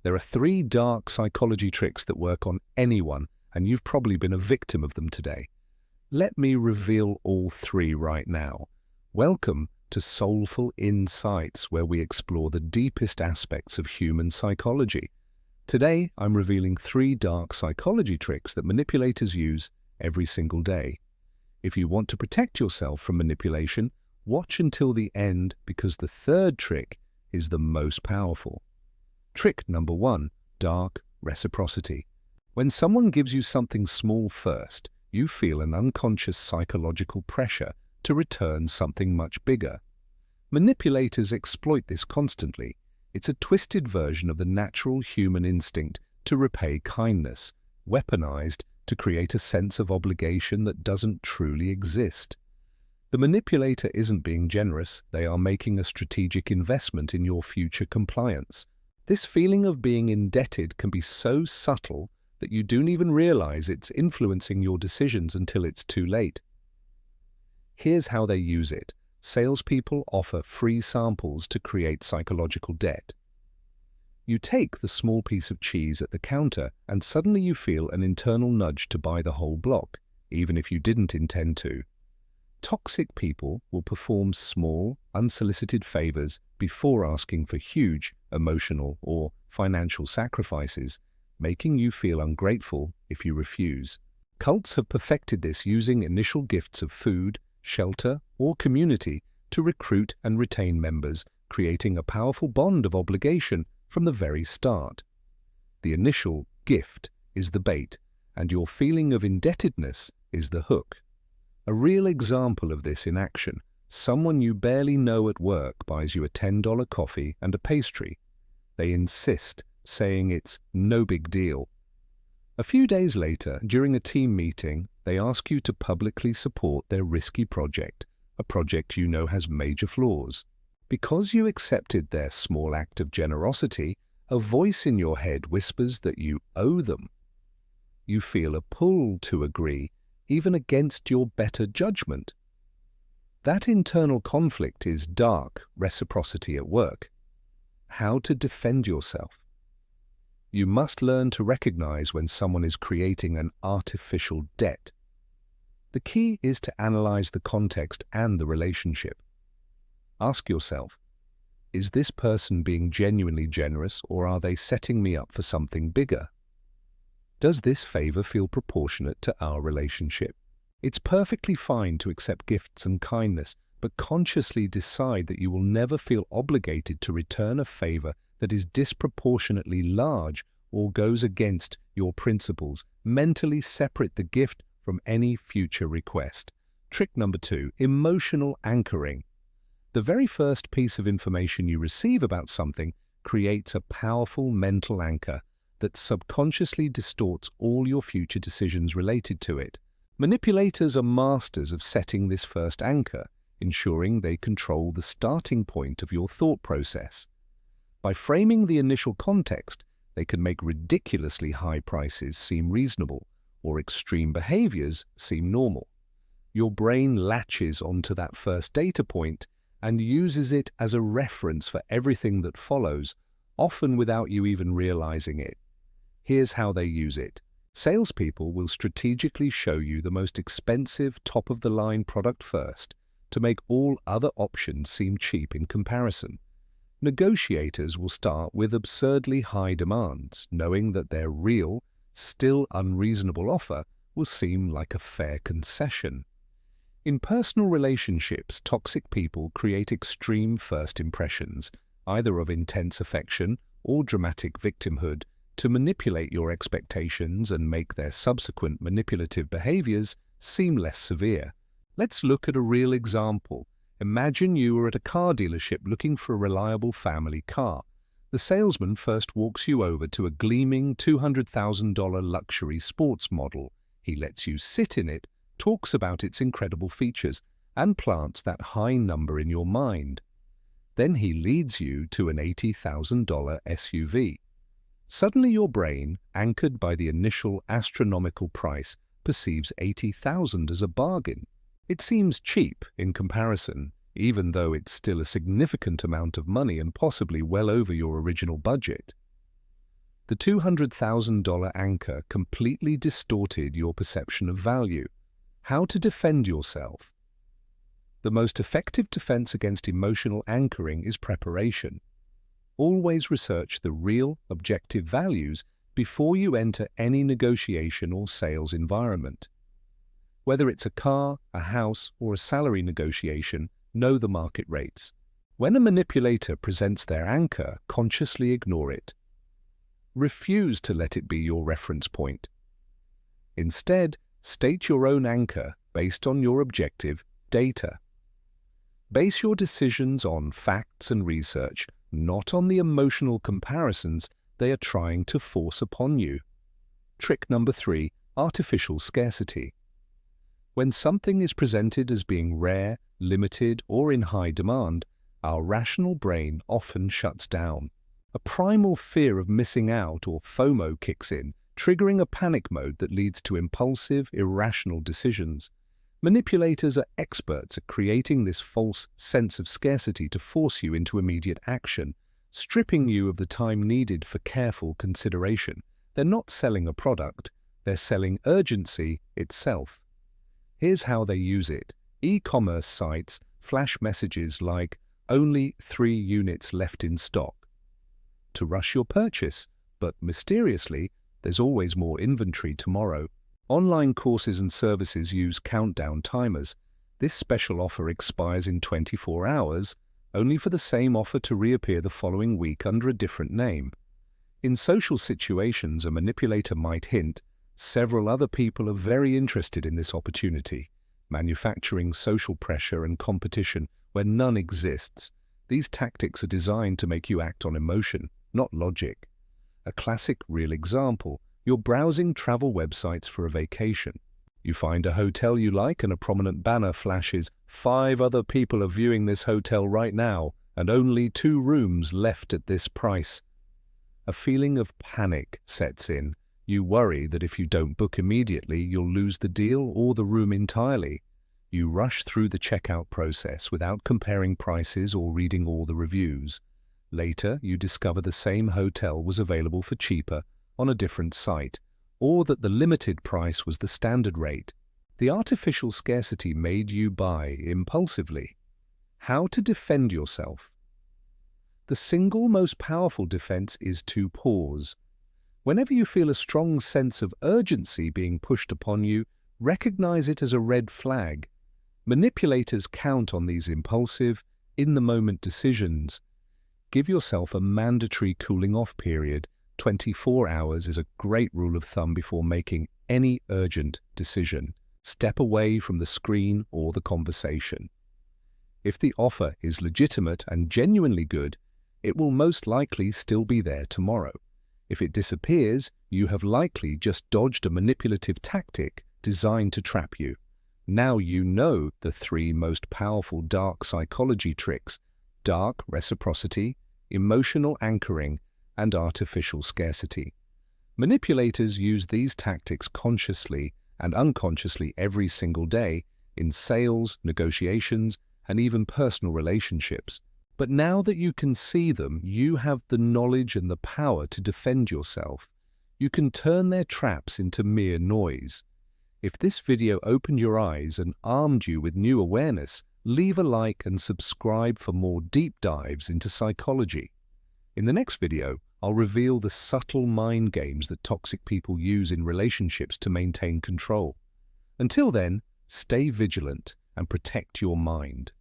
There are 3 dark psychology tricks that work on anyone, and you've probably been a victim of them today. Let me reveal all 3 right now. Welcome to Soulful Insights, where we explore the deepest aspects of human psychology. Today, I'm revealing 3 dark psychology tricks that manipulators use every single day. If you want to protect yourself from manipulation, watch until the end, because the 3rd trick is the most powerful. Trick number 1, Dark Reciprocity. When someone gives you something small first, you feel an unconscious psychological pressure to return something much bigger. Manipulators exploit this constantly. It's a twisted version of the natural human instinct to repay kindness, weaponized to create a sense of obligation that doesn't truly exist. The manipulator isn't being generous, they are making a strategic investment in your future compliance. This feeling of being indebted can be so subtle that you don't even realize it's influencing your decisions until it's too late. Here's how they use it. Salespeople offer free samples to create psychological debt. You take the small piece of cheese at the counter and suddenly you feel an internal nudge to buy the whole block, even if you didn't intend to. Toxic people will perform small, unsolicited favors before asking for huge emotional or financial sacrifices, making you feel ungrateful if you refuse. Cults have perfected this using initial gifts of food, shelter, or community to recruit and retain members, creating a powerful bond of obligation from the very start. The initial gift is the bait, and your feeling of indebtedness is the hook. A real example of this in action: someone you barely know at work buys you a $10 coffee and a pastry. They insist, saying it's no big deal. A few days later, during a team meeting, they ask you to publicly support their risky project, a project you know has major flaws. Because you accepted their small act of generosity, a voice in your head whispers that you owe them. You feel a pull to agree, even against your better judgment. That internal conflict is dark reciprocity at work. How to defend yourself? You must learn to recognize when someone is creating an artificial debt. The key is to analyze the context and the relationship. Ask yourself, is this person being genuinely generous, or are they setting me up for something bigger? Does this favor feel proportionate to our relationship? It's perfectly fine to accept gifts and kindness, but consciously decide that you will never feel obligated to return a favor that is disproportionately large or goes against your principles. Mentally separate the gift from any future request. Trick number 2, emotional anchoring. The very first piece of information you receive about something creates a powerful mental anchor that subconsciously distorts all your future decisions related to it. Manipulators are masters of setting this first anchor, ensuring they control the starting point of your thought process. By framing the initial context, they can make ridiculously high prices seem reasonable, or extreme behaviors seem normal. Your brain latches onto that first data point and uses it as a reference for everything that follows, often without you even realizing it. Here's how they use it. Salespeople will strategically show you the most expensive, top-of-the-line product first, to make all other options seem cheap in comparison. Negotiators will start with absurdly high demands, knowing that their real, still unreasonable offer will seem like a fair concession. In personal relationships, toxic people create extreme first impressions, either of intense affection or dramatic victimhood, to manipulate your expectations and make their subsequent manipulative behaviors seem less severe. Let's look at a real example. Imagine you are at a car dealership looking for a reliable family car. The salesman first walks you over to a gleaming $200,000 luxury sports model. He lets you sit in it, talks about its incredible features, and plants that high number in your mind. Then he leads you to an $80,000 SUV. Suddenly your brain, anchored by the initial astronomical price, perceives $80,000 as a bargain. It seems cheap in comparison, even though it's still a significant amount of money and possibly well over your original budget. The $200,000 anchor completely distorted your perception of value. How to defend yourself? The most effective defense against emotional anchoring is preparation. Always research the real, objective values before you enter any negotiation or sales environment. Whether it's a car, a house, or a salary negotiation, know the market rates. When a manipulator presents their anchor, consciously ignore it. Refuse to let it be your reference point. Instead, state your own anchor based on your objective data. Base your decisions on facts and research, not on the emotional comparisons they are trying to force upon you. Trick number 3, artificial scarcity. When something is presented as being rare, limited, or in high demand, our rational brain often shuts down. A primal fear of missing out, or FOMO, kicks in, triggering a panic mode that leads to impulsive, irrational decisions. Manipulators are experts at creating this false sense of scarcity to force you into immediate action, stripping you of the time needed for careful consideration. They're not selling a product, they're selling urgency itself. Here's how they use it. E-commerce sites flash messages like, "Only 3 units left in stock," to rush your purchase, but mysteriously, there's always more inventory tomorrow. Online courses and services use countdown timers. This special offer expires in 24 hours, only for the same offer to reappear the following week under a different name. In social situations, a manipulator might hint, "Several other people are very interested in this opportunity," manufacturing social pressure and competition where none exists. These tactics are designed to make you act on emotion, not logic. A classic real example: you're browsing travel websites for a vacation. You find a hotel you like and a prominent banner flashes, "5 other people are viewing this hotel right now, and only 2 rooms left at this price." A feeling of panic sets in. You worry that if you don't book immediately, you'll lose the deal or the room entirely. You rush through the checkout process without comparing prices or reading all the reviews. Later, you discover the same hotel was available for cheaper on a different site, or that the limited price was the standard rate. The artificial scarcity made you buy impulsively. How to defend yourself? The single most powerful defense is to pause. Whenever you feel a strong sense of urgency being pushed upon you, recognize it as a red flag. Manipulators count on these impulsive, in-the-moment decisions. Give yourself a mandatory cooling-off period. 24 hours is a great rule of thumb before making any urgent decision. Step away from the screen or the conversation. If the offer is legitimate and genuinely good, it will most likely still be there tomorrow. If it disappears, you have likely just dodged a manipulative tactic designed to trap you. Now you know the 3 most powerful dark psychology tricks: dark reciprocity, emotional anchoring, and artificial scarcity. Manipulators use these tactics consciously and unconsciously every single day in sales, negotiations, and even personal relationships. But now that you can see them, you have the knowledge and the power to defend yourself. You can turn their traps into mere noise. If this video opened your eyes and armed you with new awareness, leave a like and subscribe for more deep dives into psychology. In the next video, I'll reveal the subtle mind games that toxic people use in relationships to maintain control. Until then, stay vigilant and protect your mind.